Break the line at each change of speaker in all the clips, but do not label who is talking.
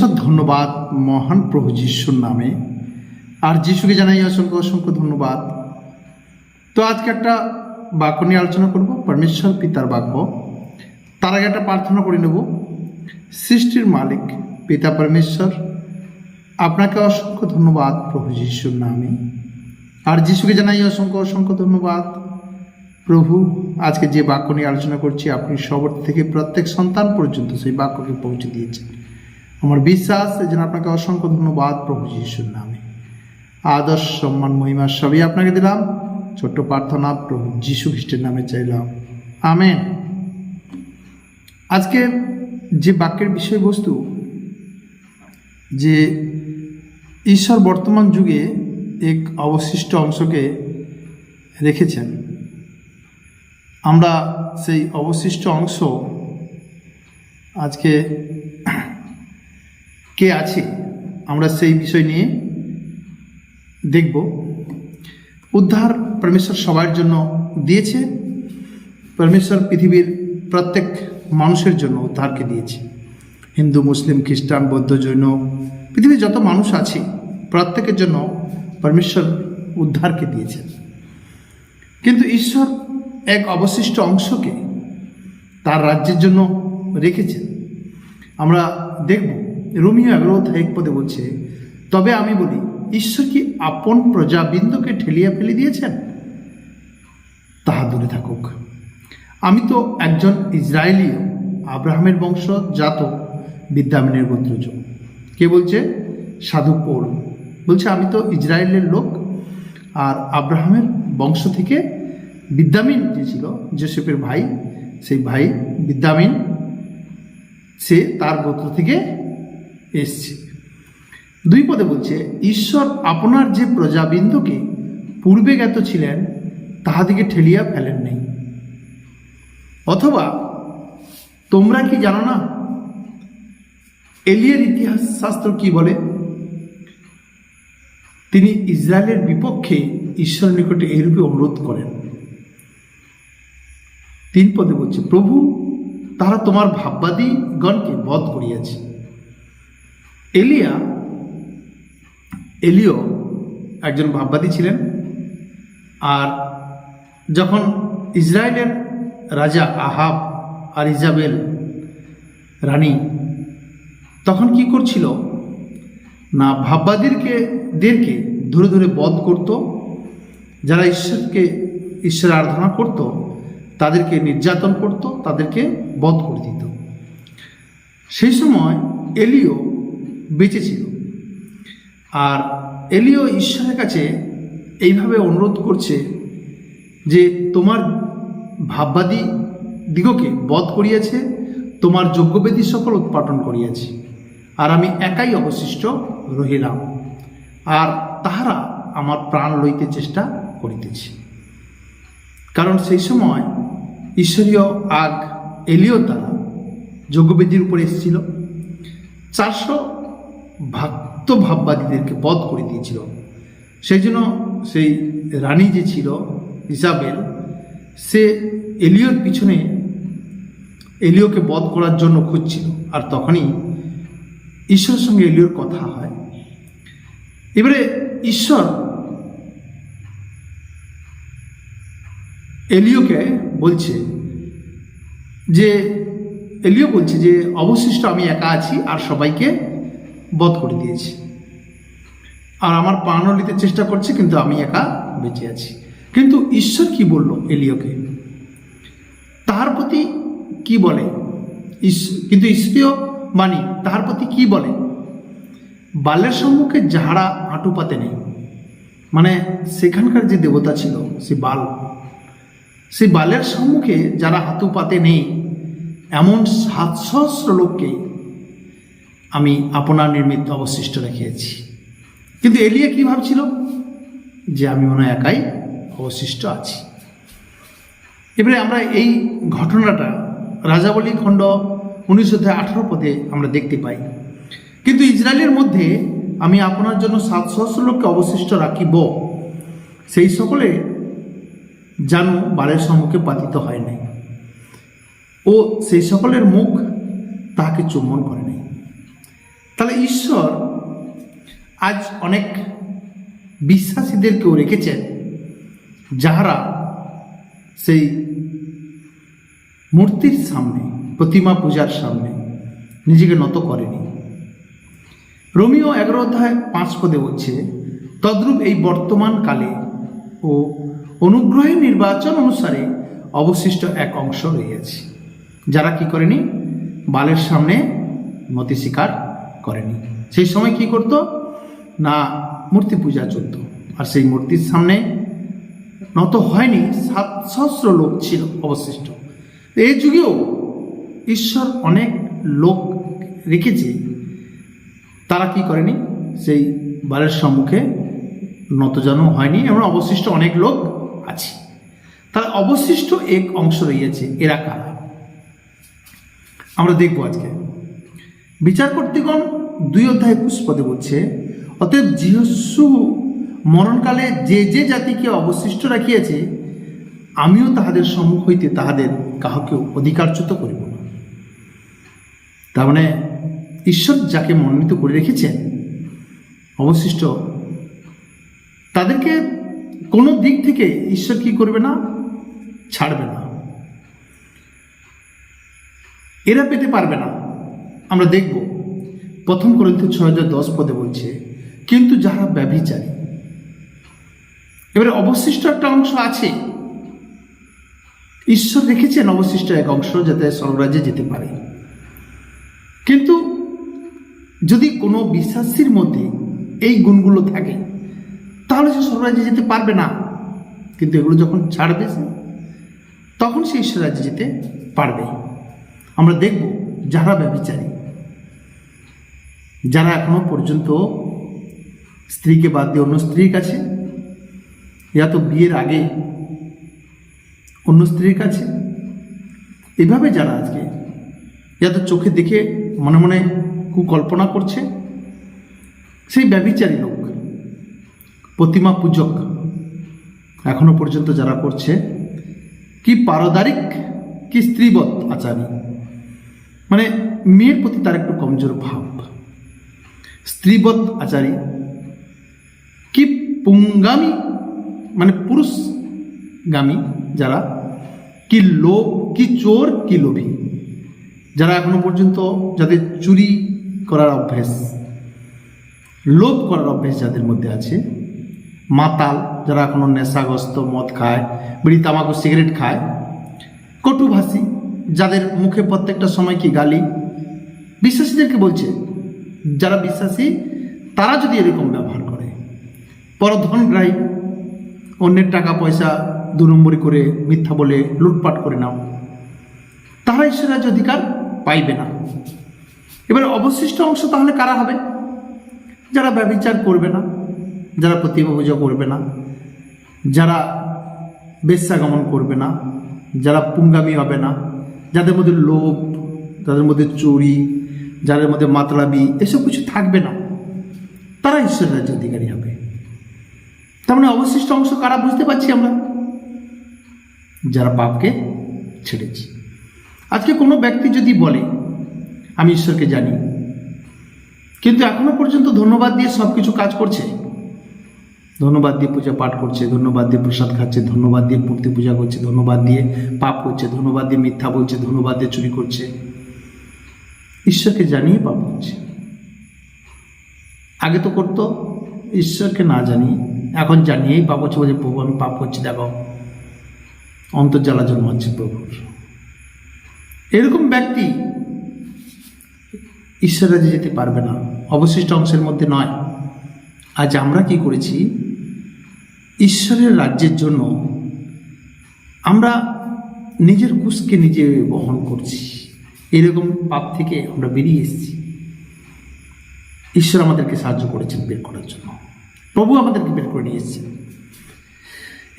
परमेश्वर धन्यवाद महान प्रभु যিশুর नामे और যিশুকে জানাই असंख्य असंख्य धन्यवाद। तो आज के एक वाक्य নিয়ে आलोचना करब परमेश्वर पितार वाक्य। तार आगे एक प्रार्थना করে নেব। सृष्टिर मालिक पिता परमेश्वर আপনাকে असंख्य धन्यवाद प्रभु যিশুর नामे और যিশুকে জানাই असंख्य असंख्य धन्यवाद। प्रभु आज के जे वाक्य নিয়ে आलोचना করছি আপনি সবার থেকে প্রত্যেক সন্তান পর্যন্ত সেই বাক্যকে পৌঁছে দিয়েছেন। আমার বিশ্বাস এজন্য আপনাকে অসংখ্য ধন্যবাদ প্রভু যিশুর নামে। আদর সম্মান মহিমা সবই আপনাকে দিলাম। ছোট্ট প্রার্থনা প্রভু যিশু খ্রিস্টের নামে চাইলাম, আমেন। আজকে যে বাক্যের বিষয়বস্তু যে ঈশ্বর বর্তমান যুগে এক অবশিষ্ট অংশকে রেখেছেন, আমরা সেই অবশিষ্ট অংশ আজকে কে আছে আমরা সেই বিষয় নিয়ে দেখব। উদ্ধার परमेश्वर সবার জন্য দিয়েছে। परमेश्वर পৃথিবীর প্রত্যেক মানুষের জন্য উদ্ধারকে দিয়েছে। হিন্দু, মুসলিম, খ্রিস্টান, বৌদ্ধ, জৈন, পৃথিবীর যত মানুষ আছে প্রত্যেকের জন্য परमेश्वर উদ্ধারকে দিয়েছেন। কিন্তু ঈশ্বর এক অবশিষ্ট অংশকে তার রাজ্যের জন্য রেখেছেন। আমরা দেখব রোমিও 11:1 বলছে, তবে আমি বলি ঈশ্বর কি আপন প্রজাবৃন্দকে ঠেলিয়া ফেলে দিয়েছেন? তাহা দূরে থাকুক। আমি তো একজন ইসরায়েলীয়, আব্রাহামের বংশজাত, বিদ্যামিনের গোত্রজ। কে বলছে? সাধু পৌল বলছে আমি তো ইসরায়েলের লোক আর আব্রাহামের বংশ থেকে বিদ্যামিন যে ছিল যোসেফের ভাই, সেই ভাই বিদ্যামিন সে তার গোত্র থেকে এসছে। 2 বলছে ঈশ্বর আপনার যে প্রজাবৃন্দকে পূর্বে জ্ঞাত ছিলেন তাহাদিকে ঠেলিয়া ফেলেন নাই। অথবা তোমরা কি জানো না এলিয়ার ইতিহাস শাস্ত্র কি বলে? তিনি ইসরায়েলের বিপক্ষে ঈশ্বরের নিকটে এইরূপে অনুরোধ করেন। 3 বলছে প্রভু তারা তোমার ভাববাদীগণকে বধ করিয়াছে। এলিও একজন ভাববাদী ছিলেন। আর যখন ইসরায়েলের রাজা আহাব আর ইজাবেল রানী তখন কি করছিল না, ভাববাদীদেরকে ধরে ধরে বধ করত। যারা ঈশ্বরের আরাধনা করত তাদেরকে নির্যাতন করত, তাদেরকে বধ করে দিত। সেই সময় এলিও বেঁচে ছিল। আর এলিও ঈশ্বরের কাছে এইভাবে অনুরোধ করছে যে তোমার ভাববাদী দিগকে বধ করিয়াছে, তোমার যজ্ঞবেদী সকল উৎপাটন করিয়াছে, আর আমি একাই অবশিষ্ট রহিলাম, আর তাহারা আমার প্রাণ লইতে চেষ্টা করিতেছে। কারণ সেই সময় ঈশ্বরীয় আগ এলিও দ্বারা যজ্ঞবেদীর উপরে এসেছিল। 400 ভক্ত ভাববাদীদেরকে বধ করে দিয়েছিল। সেই জন্য সেই রানী যে ছিল ইজাবেল, সে এলিওর পিছনে এলিওকে বধ করার জন্য খুঁজছিল। আর তখনই ঈশ্বরের সঙ্গে এলিওর কথা হয়। এবারে ঈশ্বর এলিওকে বলছে যে অবশিষ্ট আমি একা আছি আর সবাইকে বধ করে দিয়েছি, আর আমার প্রাণ নিতে চেষ্টা করছে, কিন্তু আমি একা বেঁচে আছি। কিন্তু ঈশ্বর কি বলল এলিওকে? তাহার প্রতি কি বলে? কিন্তু ঈশ্বরীয় বাণী তাহার প্রতি কি বলে? বালের সম্মুখে যাহারা হাঁটু পাতে নেই, মানে সেখানকার যে দেবতা ছিল সেই বালের সম্মুখে যারা হাঁটু পাতে নেই এমন 700 লোককে আমি আপনার নির্মিত অবশিষ্ট রেখেছি। কিন্তু এলিয়া কি ভাবছিল? যে আমি মনে হয় একাই অবশিষ্ট আছি। এবারে আমরা এই ঘটনাটা রাজাবলী খণ্ড 19:18 আমরা দেখতে পাই। কিন্তু ইসরায়েলের মধ্যে আমি আপনার জন্য 700 লোককে অবশিষ্ট রাখিব, সেই সকলে যেন বালের সম্মুখে পাতিত হয় নাই, ও সেই সকলের মুখ তাহাকে চুম্বন করে নাই। তাহলে ঈশ্বর আজ অনেক বিশ্বাসীদেরকেও রেখেছেন যাহারা সেই মূর্তির সামনে, প্রতিমা পূজার সামনে নিজেকে নত করেনি। রোমিও 11:5 বলছে, তদ্রূপ এই বর্তমান কালে ও অনুগ্রহের নির্বাচন অনুসারে অবশিষ্ট এক অংশ রয়েছে, যারা কি করেনি, বালের সামনে নতি স্বীকার করেনি। সেই সময় কি করত না, মূর্তি পূজা চলত, আর সেই মূর্তির সামনে নত হয়নি 700 লোক ছিল অবশিষ্ট। এই যুগেও ঈশ্বর অনেক লোক রেখেছে, তারা কি করেনি, সেই বালের সম্মুখে নতজানু হয়নি, এবং অবশিষ্ট অনেক লোক আছে। তার অবশিষ্ট এক অংশ রয়েছে, এরা কারা আমরা দেখব আজকে। বিচারকর্তৃগণ 2:21 বলছে, অতএব যিশু মরণকালে যে যে জাতিকে অবশিষ্ট রাখিয়াছে, আমিও তাহাদের সম্মুখ হইতে তাহাদের কাহাকেও অধিকারচ্যুত করিব না। তার মানে ঈশ্বর যাকে মনোনীত করে রেখেছেন অবশিষ্ট, তাদেরকে কোনো দিক থেকে ঈশ্বর কি করবে না, ছাড়বে না, এরা পেতে পারবে না। আমরা দেখব 1 কোরিন্থীয় 6:10 বলছে, কিন্তু যারা ব্যভিচারী, এবারে অবশিষ্ট একটা অংশ আছে, ঈশ্বর রেখেছেন অবশিষ্ট এক অংশ যাতে স্বর্গরাজ্যে যেতে পারে। কিন্তু যদি কোনো বিশ্বাসীর মধ্যে এই গুণগুলো থাকে তাহলে সে স্বর্গরাজ্যে যেতে পারবে না, কিন্তু এগুলো যখন ছাড়বে তখন সে ঈশ্বর রাজ্যে যেতে পারবে। আমরা দেখব যারা ব্যভিচারী, যারা এখনো পর্যন্ত স্ত্রীকে বাদ দিয়ে অন্য স্ত্রীর কাছে, ইয়া তো বিয়ের আগে অন্য স্ত্রীর কাছে, এভাবে যারা আজকে ইয়া তো চোখে দেখে মনে মনে কুকল্পনা করছে, সেই ব্যভিচারী লোক, প্রতিমা পূজক এখনো পর্যন্ত যারা করছে, কি পারদারিক কি স্ত্রীবৎ আচারী, মানে মেয়ের প্রতি তার একটু কমজোর ভাব, স্ত্রীবৎ আচারী, কি পুঙ্গামী মানে পুরুষগামী যারা, কি লোভ, কি চোর, কি লোভী, যারা এখনো পর্যন্ত যাদের চুরি করার অভ্যেস, লোভ করার অভ্যেস যাদের মধ্যে আছে, মাতাল যারা এখনো নেশাগ্রস্ত, মদ খায়, বিড়ি তামাকু সিগারেট খায়, কটুভাষী যাদের মুখে প্রত্যেকটা সময় কি গালি, বিশ্বাসীদেরকে বলছে যারা বিশ্বাসী তারা যদি এরকম ব্যবহার করে, পরধনগ্রাহী, অন্যের টাকা পয়সা 2 নম্বরি করে মিথ্যা বলে লুটপাট করে নাও, তারা ঈশ্বরের অধিকার পাইবে না। এবার অবশিষ্ট অংশ তাহলে কারা হবে? যারা ব্যভিচার করবে না, যারা প্রতিমা পূজা করবে না, যারা বেশ্যাগমন করবে না, যারা পুঙ্গামী হবে না, যাদের মধ্যে লোভ, যাদের মধ্যে চুরি, যাদের মধ্যে মাতলামি, এসব কিছু থাকবে না, তারা ঈশ্বরের রাজ্যের অধিকারী হবে। তার মানে অবশিষ্ট অংশ কারা বুঝতে পারছি আমরা? যারা পাপকে ছেড়েছি। আজকে কোনো ব্যক্তি যদি বলে আমি ঈশ্বরকে জানি, কিন্তু এখনো পর্যন্ত ধন্যবাদ দিয়ে সব কিছু কাজ করছে, ধন্যবাদ দিয়ে পূজা পাঠ করছে, ধন্যবাদ দিয়ে প্রসাদ খাচ্ছে, ধন্যবাদ দিয়ে মূর্তি পূজা করছে, ধন্যবাদ দিয়ে পাপ করছে, ধন্যবাদ দিয়ে মিথ্যা বলছে, ধন্যবাদ দিয়ে চুরি করছে, ঈশ্বরকে জানিয়ে পাপ করছে। আগে তো করতো ঈশ্বরকে না জানিয়ে, এখন জানিয়েই পাপ হচ্ছে, বলছে প্রভু আমি পাপ করছি, দেখো অন্তর্জ্বালা জন্মাচ্ছে প্রভুর। এরকম ব্যক্তি ঈশ্বর রাজ্যে যেতে পারবে না, অবশিষ্ট অংশের মধ্যে নয়। আজ আমরা কি করেছি? ঈশ্বরের রাজ্যের জন্য আমরা নিজের কুশকে নিজে বহন করছি, এরকম পাপ থেকে আমরা বেরিয়ে এসেছি। ঈশ্বর আমাদেরকে সাহায্য করেছেন বের করার জন্য, প্রভু আমাদেরকে বের করে নিয়ে এসেছেন।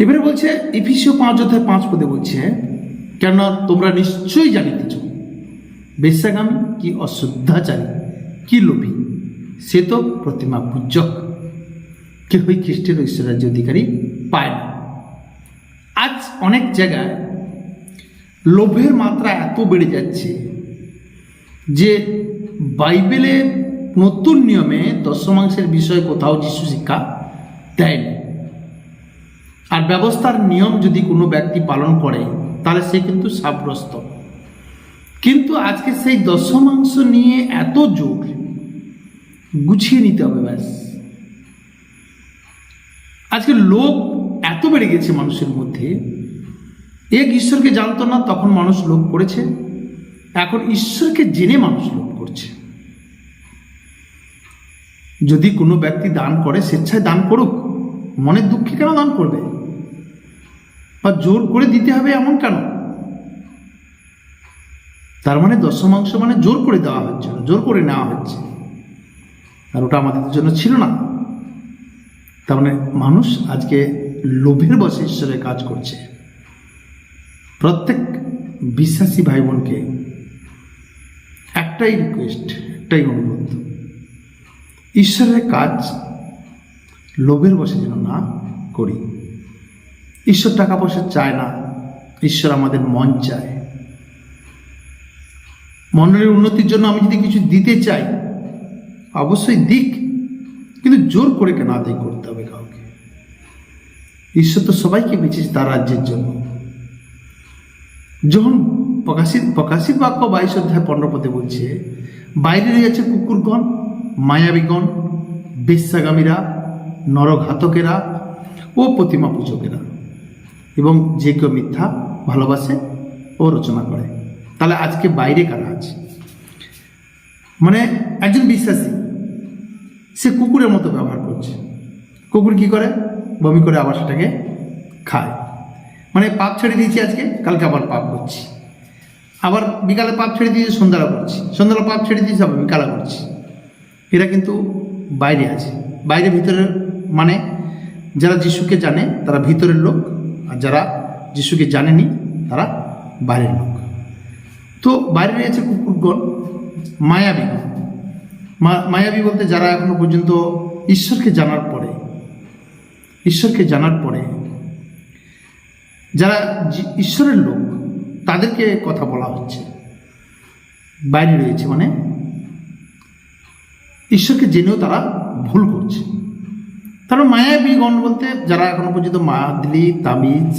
এবারে বলছে এফেসীয় 5:5 বলছে, কেননা তোমরা নিশ্চয়ই জানিতেছ বেশ্যাগামী কি অশুদ্ধাচারী কি লোভী সে তো প্রতিমা পূজক কেহই খ্রিস্টের ঈশ্বর রাজ্য অধিকারী পায় না। আজ অনেক জায়গায় লোভের মাত্রা এত বেড়ে যাচ্ছে যে বাইবেলে নতুন নিয়মে দশমাংশের বিষয়ে কোথাও যিশু শিক্ষা দেয়নি। আর ব্যবস্থার নিয়ম যদি কোনো ব্যক্তি পালন করে তাহলে সে কিন্তু সাব্যস্ত। কিন্তু আজকে সেই দশমাংশ নিয়ে এত জোর, গুছিয়ে নিতে হবে ব্যাস। আজকে লোভ এত বেড়ে গেছে মানুষের মধ্যে, এক ঈশ্বরকে জানতো না তখন মানুষ লোভ করেছে, এখন ঈশ্বরকে জেনে মানুষ লোভ করছে। যদি কোনো ব্যক্তি দান করে স্বেচ্ছায় দান করুক, মনের দুঃখে কেন দান করবে, বা জোর করে দিতে হবে এমন কেন? তার মানে দশমাংশ মানে জোর করে দেওয়া হচ্ছে, জোর করে নেওয়া হচ্ছে, আর ওটা আমাদের জন্য ছিল না। তার মানে মানুষ আজকে লোভের বশে ঈশ্বরের কাজ করছে। প্রত্যেক বিশ্বাসী ভাই বোনকে একটাই রিকোয়েস্ট, একটাই অনুরোধ, ঈশ্বরের কাজ লোভের বশে যেন না করি। ঈশ্বর টাকা পয়সা চায় না, ঈশ্বর আমাদের মন চায়। মণ্ডলীর উন্নতির জন্য আমি যদি কিছু দিতে চাই অবশ্যই দিক, কিন্তু জোর করে কেন আদায় করতে হবে কাউকে? ঈশ্বর তো সবাইকে বেঁচেছে তার রাজ্যের জন্য। যখন প্রকাশিত বাক্য 22 অধ্যায় 15 পদে বলছে, বাইরে রয়েছে কুকুরগণ, মায়াবীগণ, বেশ্যাগামীরা, নরঘাতকেরা ও প্রতিমা পূজকেরা, এবং যে কেউ মিথ্যা ভালোবাসে ও রচনা করে। তাহলে আজকে বাইরে কারা আছে? মানে একজন বিশ্বাসী সে কুকুরের মতো ব্যবহার করছে। কুকুর কি করে? বমি করে আবার সেটাকে খায়। মানে পাপ ছেড়ে দিয়েছি আজকে, কালকে আবার পাপ করছি, আবার বিকালে পাপ ছেড়ে দিয়েছি, সন্ধ্যাবেলা করছি, সন্ধ্যাবেলা পাপ ছেড়ে দিয়েছি, আবার বিকালে করছি। এরা কিন্তু বাইরে আছে। বাইরে ভিতরের মানে যারা যিশুকে জানে তারা ভিতরের লোক, আর যারা যিশুকে জানেনি তারা বাইরের লোক। তো বাইরে রয়েছে কুকুরগণ, মায়াবীগণ। মায়াবী বলতে যারা এখনো পর্যন্ত ঈশ্বরকে জানার পরে যারা ঈশ্বরের লোক, তাদেরকে কথা বলা হচ্ছে। বাইরে রয়েছে মানে ঈশ্বরকে জেনেও তারা ভুল করছে। তারা মায়াবীগণ বলতে যারা এখনো পর্যন্ত মাদলি, তাবিজ,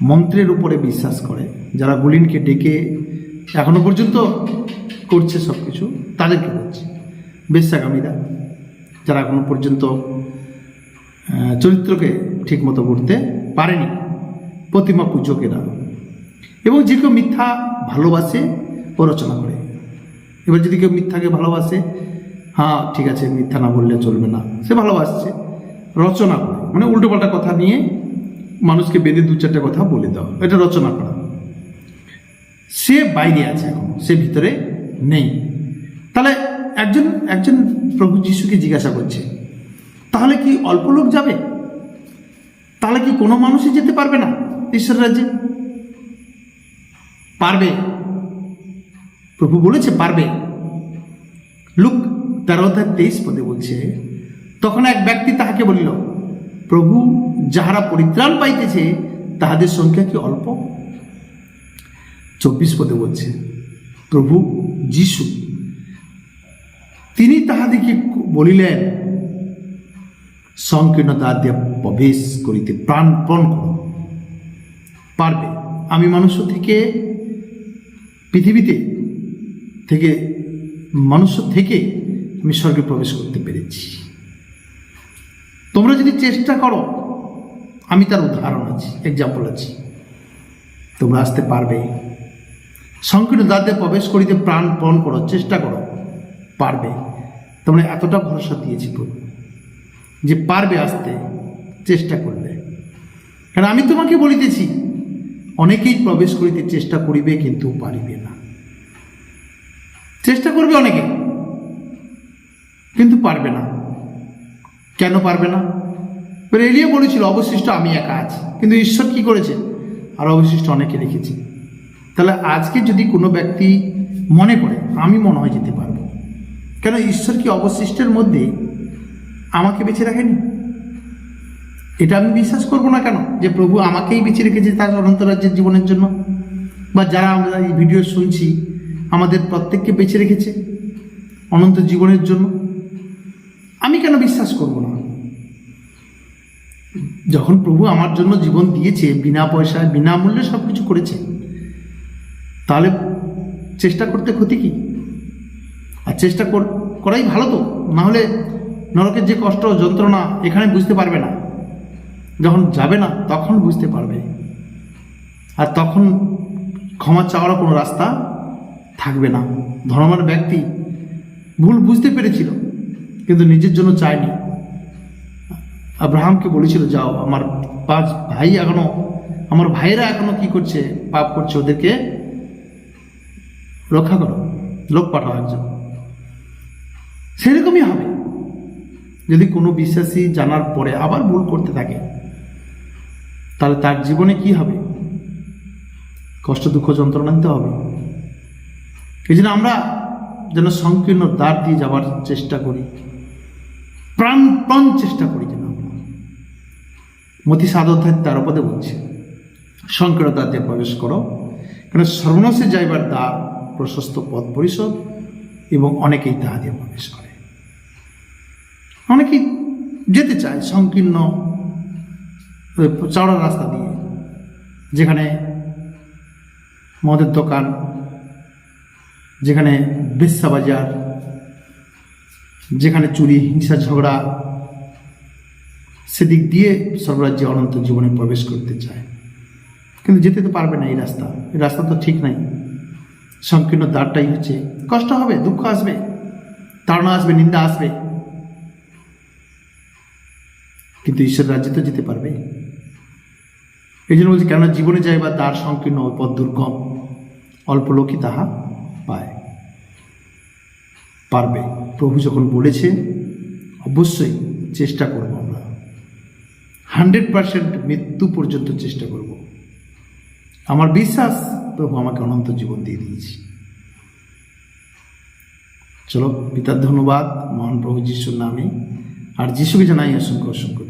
মন্ত্রের উপরে বিশ্বাস করে, যারা গুলিনকে ডেকে এখনো পর্যন্ত করছে সব কিছু, তাদেরকে বলছে। বেশ্যাগামীরা, যারা এখনো পর্যন্ত চরিত্রকে ঠিক মতো করতে পারেনি, প্রতিমা পূজকেরা, এবং যে কেউ মিথ্যা ভালোবাসে ও রচনা করে। এবার যদি কেউ মিথ্যাকে ভালোবাসে, হ্যাঁ ঠিক আছে, মিথ্যা না বললে চলবে না, সে ভালোবাসছে, রচনা করে মানে উল্টোপাল্টা কথা নিয়ে মানুষকে বেঁধে 2-4টে কথা বলে দাও, এটা রচনা করা। সে বাইরে আছে, এখন সে ভিতরে নেই। তাহলে একজন প্রভু যিশুকে জিজ্ঞাসা করছে, তাহলে কি অল্প লোক যাবে? তাহলে কি কোনো মানুষই যেতে পারবে না ঈশ্বর রাজ্যে? পারবে, প্রভু বলেছে পারবে। লুক 13:23 পদে বলছে, তখন এক ব্যক্তি তাহাকে বলিল, প্রভু, যাহারা পরিত্রাণ পাইতেছে তাহাদের সংখ্যা কি অল্প? 24 পদে বলছে, প্রভু যিশু তিনি তাহাদিকে বলিলেন, সংকীর্ণ দ্বার দিয়া প্রবেশ করিতে প্রাণপণ করো। পারবে। আমি মানুষ থেকে পৃথিবীতে থেকে মানুষ থেকে আমি স্বর্গে প্রবেশ করতে পেরেছি। তোমরা যদি চেষ্টা করো, আমি তার উদাহরণ আছি, এক্সাম্পল আছি, তোমরা আসতে পারবে। সংকীর্ণ দ্বার দিয়ে প্রবেশ করিতে প্রাণপণ করো, চেষ্টা করো, পারবে। তোমরা এতটা ভরসা দিয়েছি প্রভু যে পারবে আসতে, চেষ্টা করলে। কারণ আমি তোমাকে বলিতেছি, অনেকেই প্রবেশ করিতে চেষ্টা করিবে কিন্তু পারিবে না। চেষ্টা করবে অনেকে কিন্তু পারবে না। কেন পারবে না? এলিয়া বলেছিল, অবশিষ্ট আমি একা আছি, কিন্তু ঈশ্বর কি করেছে? আর অবশিষ্ট অনেকে রেখেছি। তাহলে আজকে যদি কোনো ব্যক্তি মনে করে আমি মনে হয় যেতে পারবো, কেন ঈশ্বর কি অবশিষ্টের মধ্যে আমাকে বেছে রাখেনি? এটা আমি বিশ্বাস করবো না কেন যে প্রভু আমাকেই বেছে রেখেছে তার অনন্ত রাজ্যের জীবনের জন্য? বা যারা আমরা এই ভিডিও শুনছি, আমাদের প্রত্যেককে বেছে রেখেছে, অনন্ত জীবনের জন্য। আমি কেন বিশ্বাস করব না? যখন প্রভু আমার জন্য জীবন দিয়েছে, বিনা পয়সায় বিনামূল্যে সব কিছু করেছে, তাহলে চেষ্টা করতে ক্ষতি কি? আর চেষ্টা করাই ভালো তো। না হলে নরকের যে কষ্ট যন্ত্রণা এখানে বুঝতে পারবে না, যখন যাবে না তখন বুঝতে পারবে। আর তখন ক্ষমা চাওয়ার কোনো রাস্তা থাকবে না। ধর্মের ব্যক্তি ভুল বুঝতে পেরেছিল কিন্তু নিজের জন্য চায়নি। আব্রাহামকে বলেছিল, যাও, আমার 5 ভাই এখনো, আমার ভাইয়েরা এখনো কি করছে, পাপ করছে, ওদেরকে রক্ষা করো, লোক পাঠাও একজন। সেরকমই হবে যদি কোনো বিশ্বাসী জানার পরে আবার ভুল করতে থাকে, তাহলে তার জীবনে কি হবে? কষ্ট, দুঃখ, যন্ত্রণা নিতে হবে। এই জন্য আমরা যেন সংকীর্ণ দ্বার দিয়ে যাওয়ার চেষ্টা করি, প্রাণপণ চেষ্টা করি যেন। মতি 7 অধ্যায় 13 পদে বলছে, সংকীর্ণ দ্বার দিয়ে প্রবেশ করো, কারণ সর্বনাশে যাইবার দ্বার প্রশস্ত পথ পরিষদ, এবং অনেকেই তাহা দিয়ে প্রবেশ করে। অনেকেই যেতে চায় সংকীর্ণ চওড়া রাস্তা দিয়ে, যেখানে মদের দোকান, যেখানে বেশ্যা বাজার, যেখানে চুরি, হিংসা, ঝগড়া, সেদিক দিয়ে স্বর্গরাজ্যে অনন্ত জীবনে প্রবেশ করতে চায়। কিন্তু যেতে তো পারবে না। এই রাস্তা তো ঠিক নাই। সংকীর্ণ দ্বারটাই হচ্ছে, কষ্ট হবে, দুঃখ আসবে, তাড়না আসবে, নিন্দা আসবে, কিন্তু ঈশ্বর রাজ্যে তো যেতে পারবে। এই জন্য বলছি, কেননা জীবনে যাইবার দ্বার সংকীর্ণ, পথ দুর্গম, অল্প লোকই তাহা পারবে। প্রভু যখন বলেছে, অবশ্যই চেষ্টা করব, আমরা 100% মৃত্যু পর্যন্ত চেষ্টা করব। আমার বিশ্বাস, প্রভু আমাকে অনন্ত জীবন দিয়ে দিয়েছি। চলো, পিতার ধন্যবাদ মহান প্রভু যিশুর নামে, আর যিশুকে জানাই অসংখ্য অসংখ্য